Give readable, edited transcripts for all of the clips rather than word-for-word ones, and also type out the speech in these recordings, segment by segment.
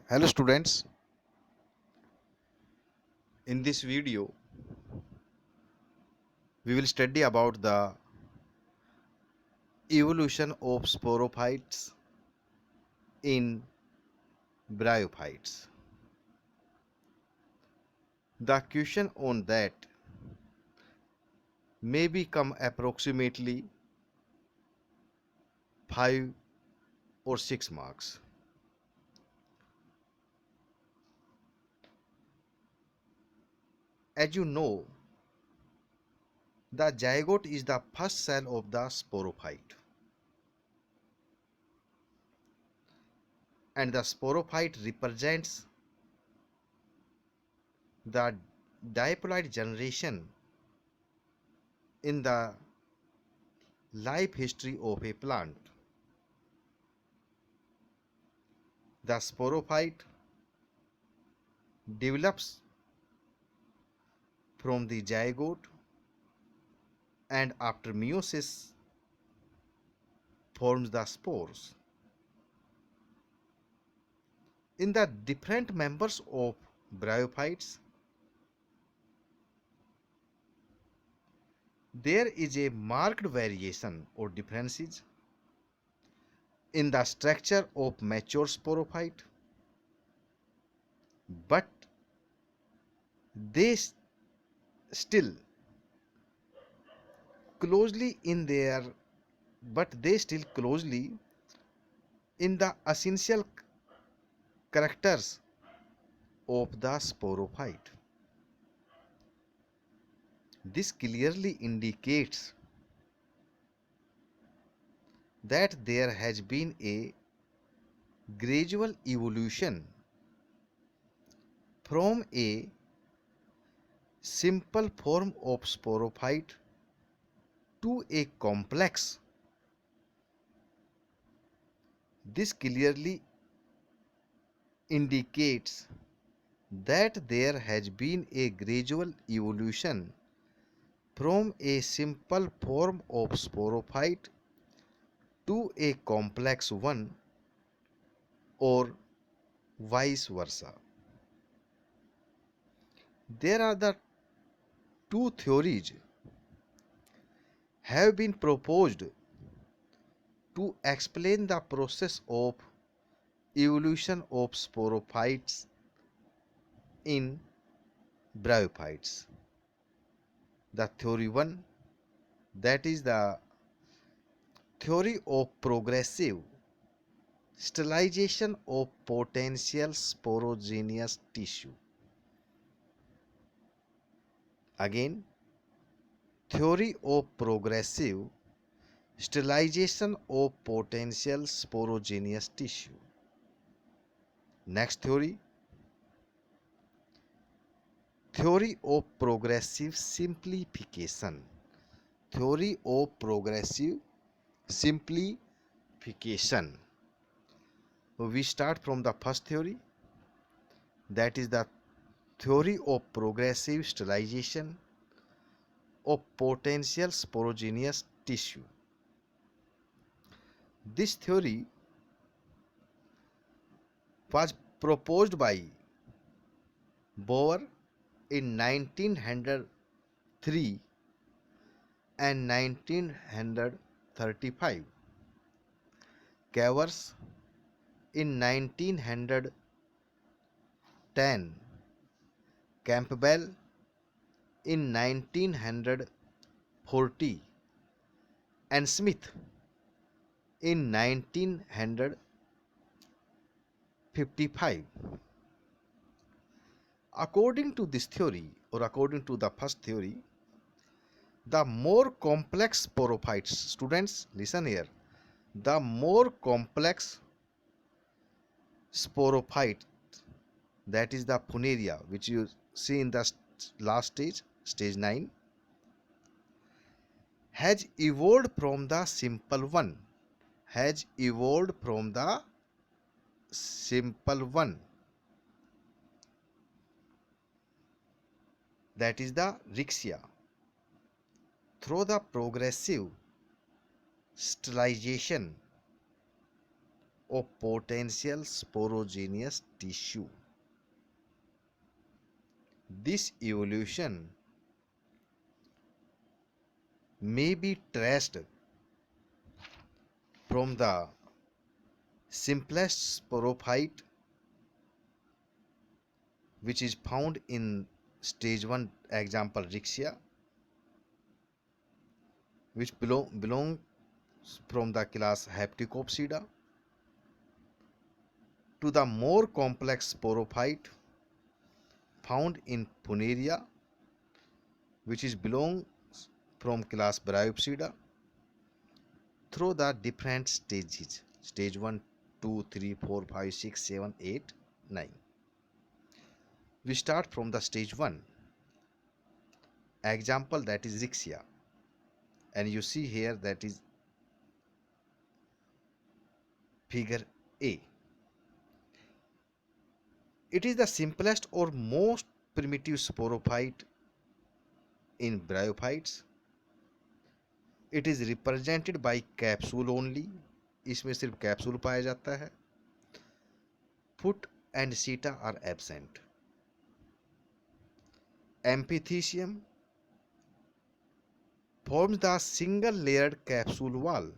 Hello students, in this video we will study about the evolution of sporophytes in bryophytes. The question on that may become approximately 5 or 6 marks. As you know, the zygote is the first cell of the sporophyte, and the sporophyte represents the diploid generation in the life history of a plant. The sporophyte develops from the zygote and after meiosis forms the spores. In the different members of bryophytes, there is a marked variation or differences in the structure of mature sporophyte, but they still closely in their they still closely in the essential characters of the sporophyte. This clearly indicates that there has been a gradual evolution from a simple form of sporophyte to a complex. This clearly indicates that there has been a gradual evolution from a simple form of sporophyte to a complex one, or vice versa. There are the two theories have been proposed to explain the process of evolution of sporophytes in bryophytes. The theory 1, that is the theory of progressive sterilization of potential sporogenous tissue. Again, theory of progressive sterilization of potential sporogenous tissue. Next theory, theory of progressive simplification. Theory of progressive simplification. We start from the first theory, that is the theory of progressive sterilization of potential sporogenous tissue. This theory was proposed by Boer in 1903 and 1935, Cavers in 1910, Campbell in 1940, and Smith in 1955. According to this theory, or according to the first theory, the more complex sporophytes, students listen here, the more complex sporophyte, that is the funaria, which you see in the last stage, stage 9, has evolved from the simple one, has evolved from the simple one, that is the rixia, through the progressive sterilization of potential sporogenous tissue. This evolution may be traced from the simplest sporophyte, which is found in stage 1 example Rixia, which belongs from the class Hepticopsida, to the more complex sporophyte found in Funaria, which is belongs from class Bryopsida, through the different stages: stage 1, 2, 3, 4, 5, 6, 7, 8, 9. We start from the stage 1 example, that is Rixia, and you see here that is figure A. It is the simplest or most primitive sporophyte in bryophytes. It is represented by capsule only. इसमें सिर्फ capsule पाया जाता है. Foot and seta are absent. Epithecium forms the single layered capsule wall.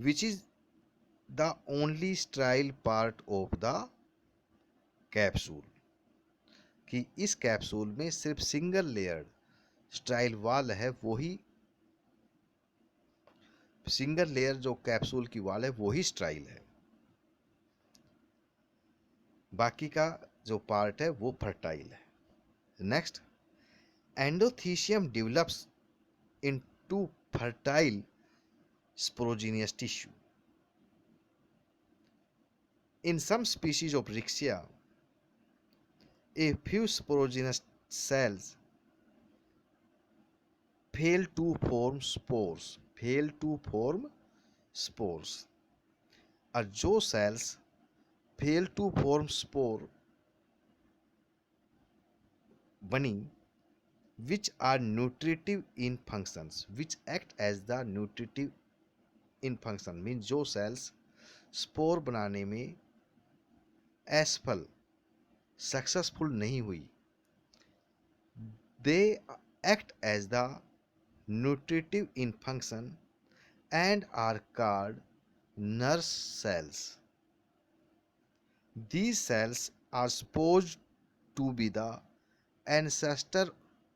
Which is the only sterile part of the capsule. कि इस capsule में सिर्फ single layered style wall है, वही सिंगल लेयर जो कैप्सूल की वॉल है वही स्टाइल है, बाकी का जो पार्ट है वो फर्टाइल है. Next, endothecium develops into fertile sporogenous tissue. In some species of Rixia, a few sporogenous cells fail to form spores. और जो cells fail to form spore बनी, which are nutritive in functions, which act as the nutritive in function, means जो cells spore बनाने में असफल successful नहीं हुई, they act as the nutritive in function and are called nurse cells. These cells are supposed to be the ancestor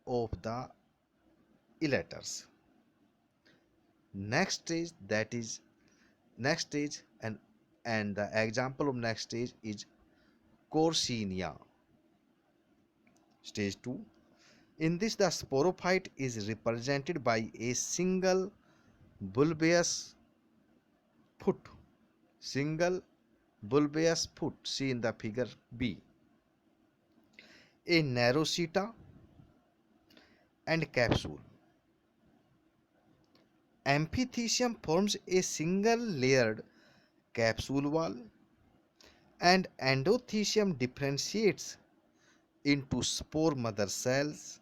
of the elaters. Next stage and the example of next stage is Coursinia. Stage 2. In this, the sporophyte is represented by a single bulbous foot. See in the figure B. A narrow seta and capsule. Epithecium forms a single layered capsule wall, and endothecium differentiates into spore mother cells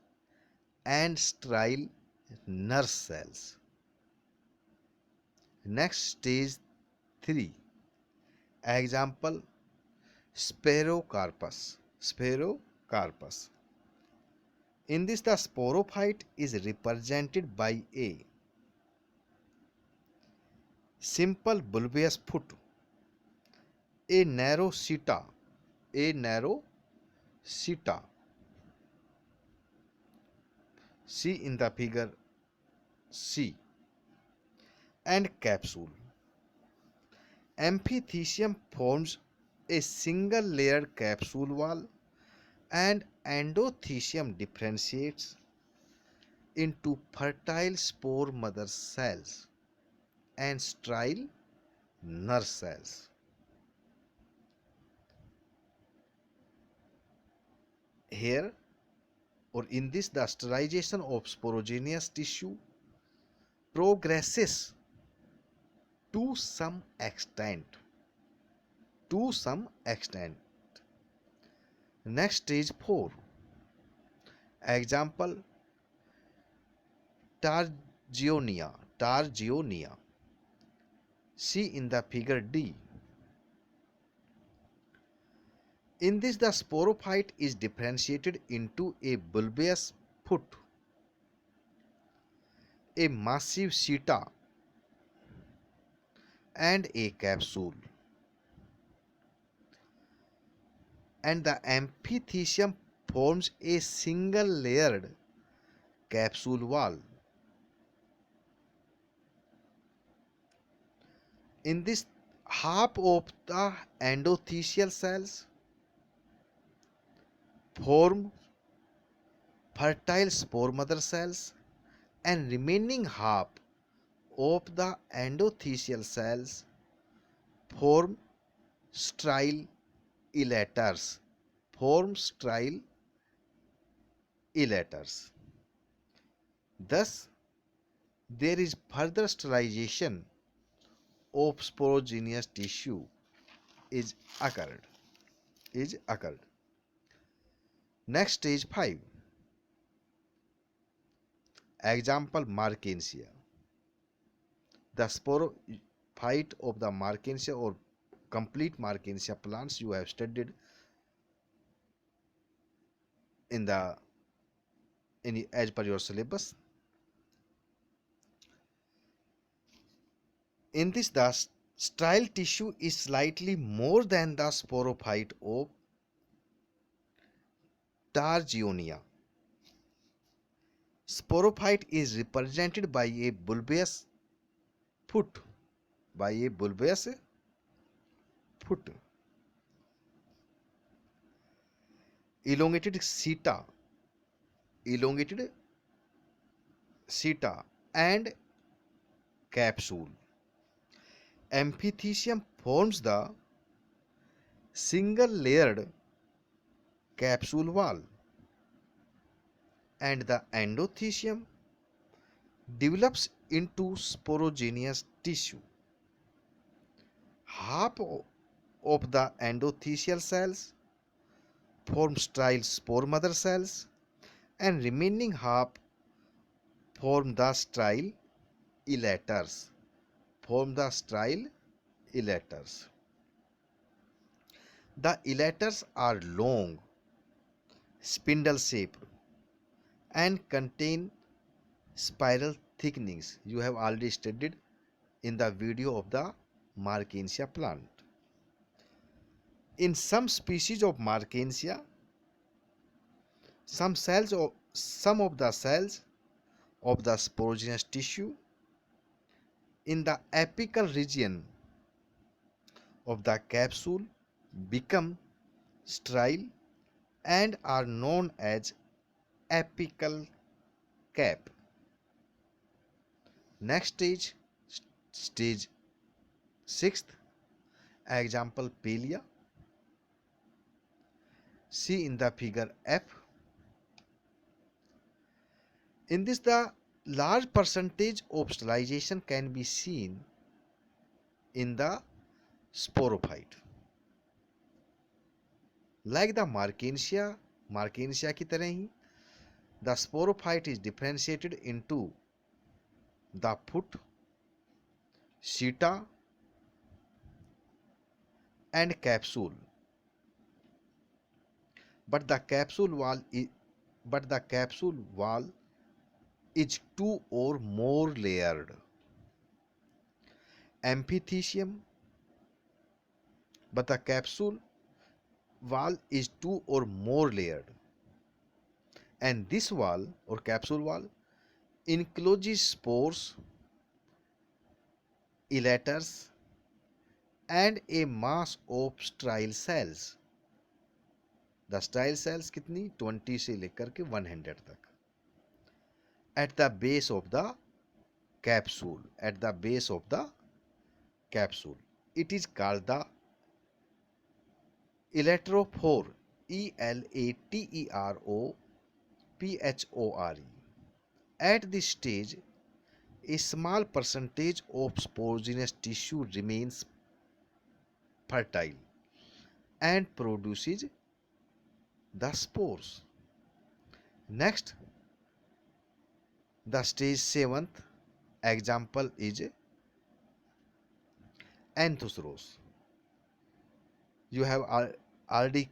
and sterile nurse cells. Next, stage 3. Example, Spherocarpus. In this, the sporophyte is represented by a simple bulbous foot, a narrow seta, see in the figure C, and capsule. Epithecium forms a single layered capsule wall, and endothecium differentiates into fertile spore mother cells and sterile nurse cells. Here or in this, the sterilization of sporogenous tissue progresses to some extent. Next, stage 4. Example, Targionia. Targionia. See in the figure D. In this, the sporophyte is differentiated into a bulbous foot, a massive seta, and a capsule. And the amphithecium forms a single layered capsule wall. In this, half of the endothelial cells form fertile spore mother cells, and remaining half of the endothelial cells form sterile elaters. Form sterile elaters. Thus, there is further sterilization of sporogenous tissue is occurred. Next, stage 5. Example, Marchantia. The sporophyte of the Marchantia or complete Marchantia plants you have studied as per your syllabus. In this, the sterile tissue is slightly more than the sporophyte of Targionia. Sporophyte is represented by a bulbous foot. Elongated seta, and capsule. Amphithecium forms the single layered capsule wall, and the endothecium develops into sporogenous tissue. Half of the endothelial cells form sterile spore mother cells, and remaining half form the sterile elaters. The elaters are long, spindle shaped, and contain spiral thickenings. You have already studied in the video of the Marchantia plant. In some species of Marchantia, some of the cells of the sporogenous tissue in the apical region of the capsule become sterile and are known as apical cap. Next stage 6th, example, Pelia. See in the figure F. In this, the large percentage of sterilization can be seen in the sporophyte. Like the Marchantia की तरह ही, the sporophyte is differentiated into the foot, seta, and capsule. But the capsule wall is two or more layered. Amphithecium, but the capsule wall is two or more layered. And this wall or capsule wall encloses spores, elaters, and a mass of sterile cells. The sterile cells कितनी 20 से लेकर के 100 तक. At the base of the capsule, it is called the elaterophore. Elaterophore. At this stage, a small percentage of sporogenous tissue remains fertile and produces the spores. Next, The stage 7th example is Anthusros. You have already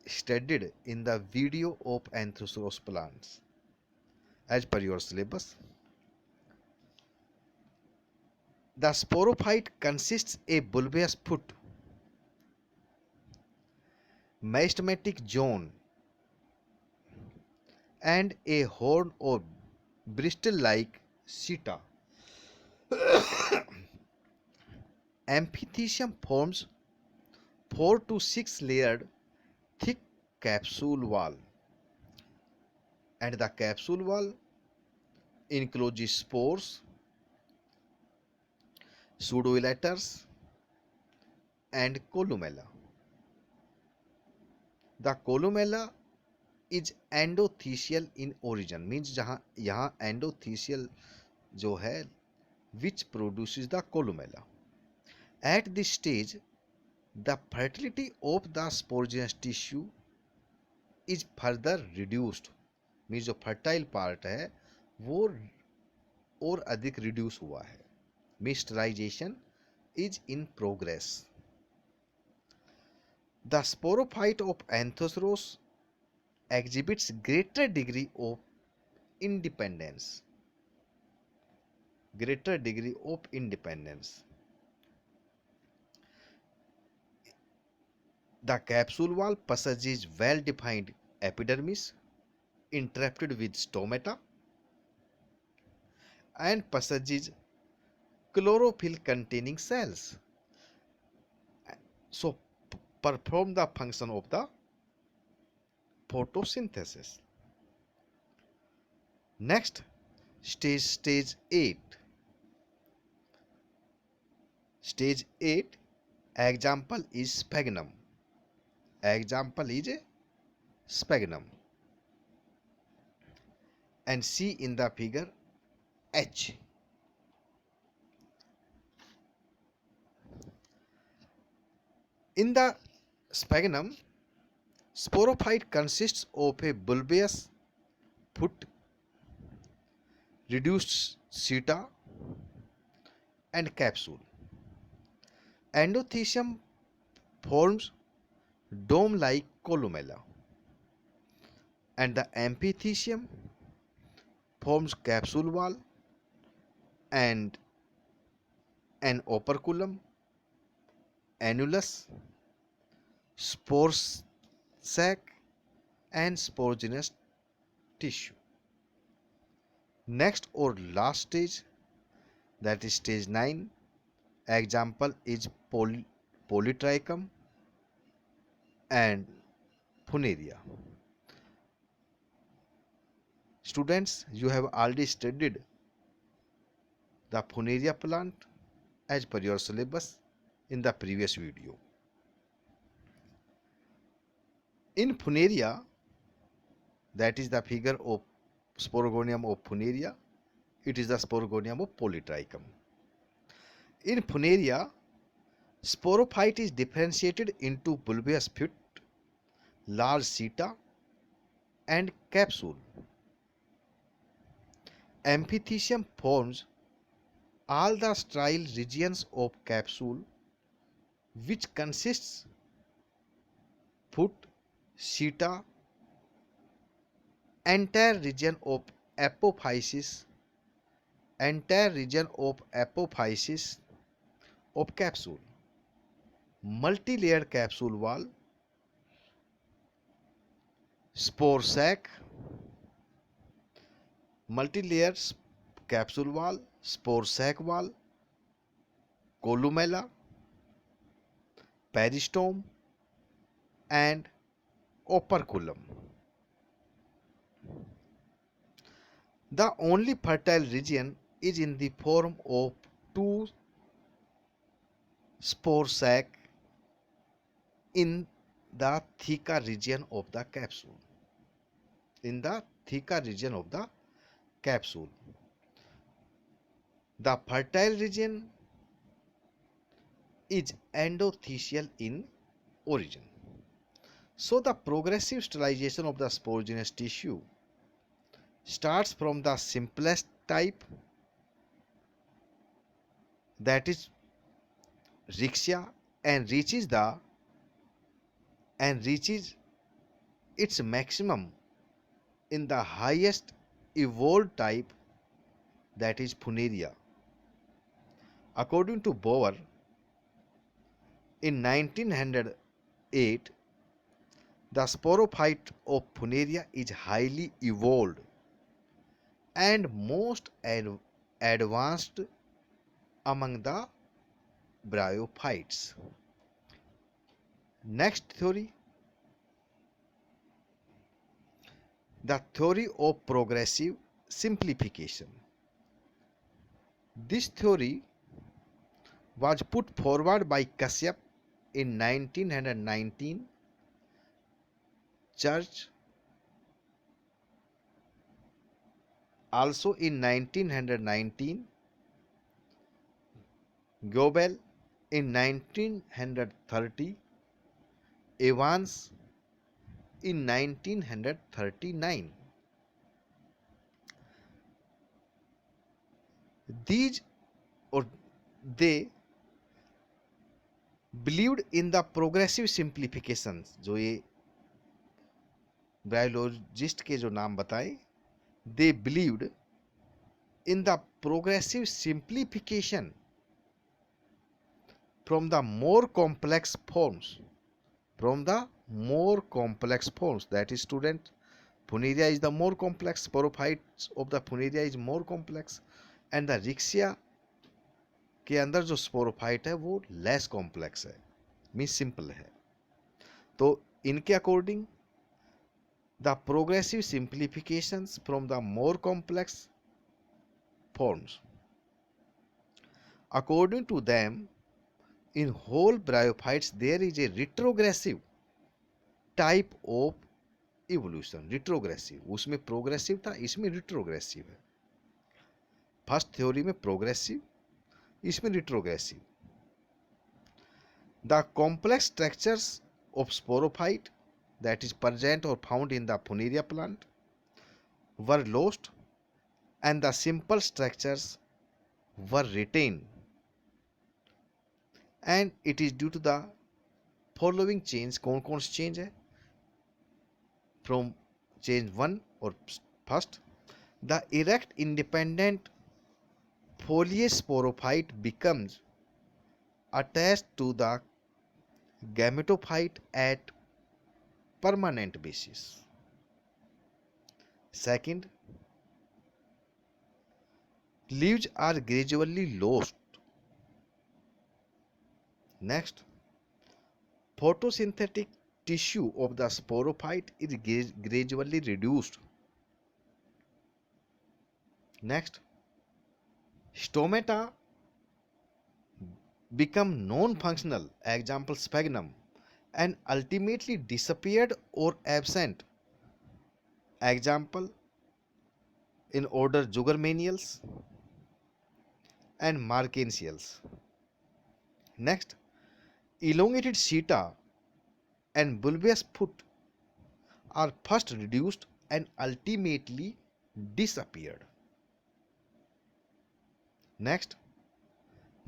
studied in the video of Anthusros plants as per your syllabus. The sporophyte consists a bulbous foot, meristematic zone, and a horn or bristle-like seta. Epithecium forms 4 to 6 layered thick capsule wall, and the capsule wall encloses spores, pseudoelaters, and columella. The columella is endothelial in origin, means जहाँ यहाँ endothelial जो है which produces the columella. At this stage, the fertility of the sporogenous tissue is further reduced, means जो fertile part है वो और अधिक reduce हुआ है. Mistrization is in progress. The sporophyte of Anthusros exhibits greater degree of independence. Greater degree of independence. The capsule wall possesses well-defined epidermis interrupted with stomata and possesses chlorophyll containing cells. So perform the function of the photosynthesis. Next, stage 8. Stage 8 example is sphagnum. Example is sphagnum. And see in the figure H. In the sphagnum, sporophyte consists of a bulbous foot, reduced seta, and capsule. Endothecium forms dome-like columella, and the epithecium forms capsule wall and an operculum, annulus, spore sac, and sporogenous tissue. Next or last stage, that is stage 9, example is polytrichum and funaria. Students, you have already studied the funaria plant as per your syllabus in the previous video. In funaria, that is the figure of sporogonium of funaria, it is the sporogonium of polytrichum. In funaria, sporophyte is differentiated into bulbous foot, large seta, and capsule. Epithecium forms all the sterile regions of capsule, which consists foot, seta, entire region of apophysis, of capsule, multi-layered capsule wall, spore sac, multi-layered capsule wall, spore sac wall, columella, peristome, and operculum. The only fertile region is in the form of two spore sac in the theca region of the capsule. The fertile region is endothelial in origin. So the progressive sterilization of the sporogenous tissue starts from the simplest type, that is Rixia, and reaches its maximum in the highest evolved type, that is Funaria. According to Bower, in 1908, the sporophyte of Funaria is highly evolved and most advanced among the bryophytes. Next theory, the theory of progressive simplification. This theory was put forward by Kashyap in 1919. Church also in 1919, Goebel in 1930, Evans in 1939. These or they believed in the progressive simplifications. जो ये biologist के जो नाम बताए, they believed in the progressive simplification from the more complex forms. That is, student, Funaria is the more complex. Sporophytes of the Funaria is more complex, and the Rixia के अंदर जो sporophyte है वो less complex है, means simple है. तो इनके according the progressive simplifications from the more complex forms. According to them, in whole bryophytes there is a retrogressive type of evolution. Retrogressive, उसमें प्रोग्रेसिव था, इसमें रिट्रोग्रेसिव है. फर्स्ट थ्योरी में progressive, इसमें retrogressive. The complex structures of sporophyte that is present or found in the Funaria plant were lost and the simple structures were retained, and it is due to the following change. कौन से change है? From change 1 or first, the erect independent foliage sporophyte becomes attached to the gametophyte at permanent basis. Second, leaves are gradually lost. Next, photosynthetic tissue of the sporophyte is gradually reduced. Next, stomata become non-functional, example sphagnum, and ultimately disappeared or absent, example in order Jugermanials and Markensials. Next, elongated seta and bulbous foot are first reduced and ultimately disappeared. Next,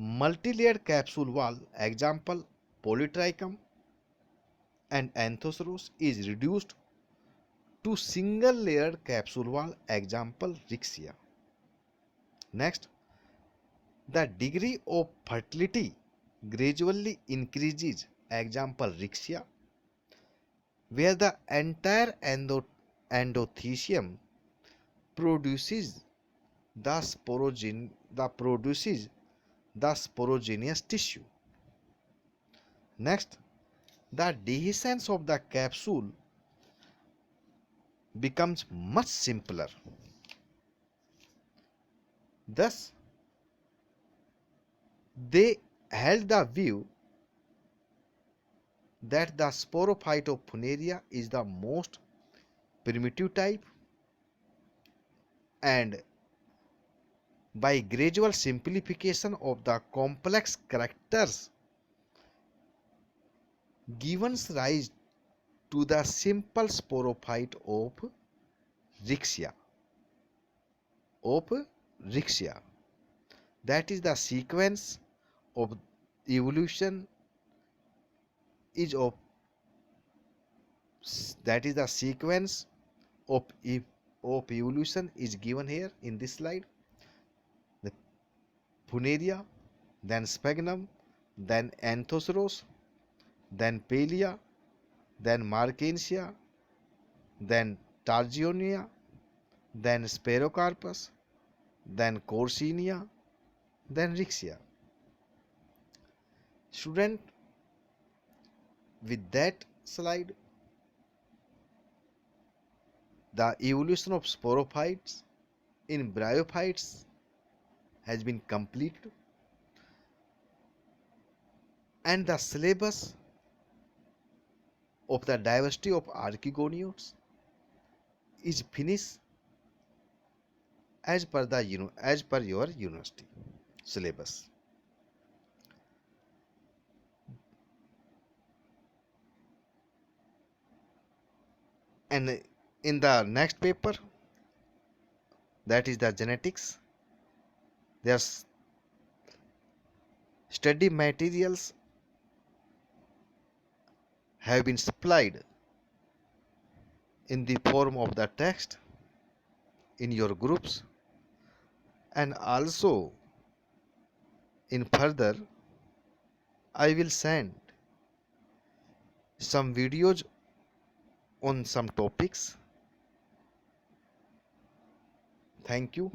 multilayered capsule wall, example Polytrichum and Anthoceros, is reduced to single layered capsule wall, example Rixia. Next, the degree of fertility gradually increases, example Rixia, where the entire endothecium produces the sporogenous tissue. Next, the dehiscence of the capsule becomes much simpler. Thus, they held the view that the sporophyte of Funaria is the most primitive type, and by gradual simplification of the complex characters gives rise to the simple sporophyte of Rixia. of rickshaw. That is the sequence of evolution is of that is the sequence of of evolution is given here in this slide. The Funaria, then Sphagnum, then Anthoceros, then Palea, then Marchantia, then Targionia, then Sperocarpus, then Corsinia, then Rixia. Student, with that slide, the evolution of sporophytes in bryophytes has been completed, and the syllabus of the diversity of archegoniotes is finished as per your university syllabus. And in the next paper, that is the genetics, there's study materials have been supplied in the form of the text in your groups, and also in further I will send some videos on some topics. Thank you.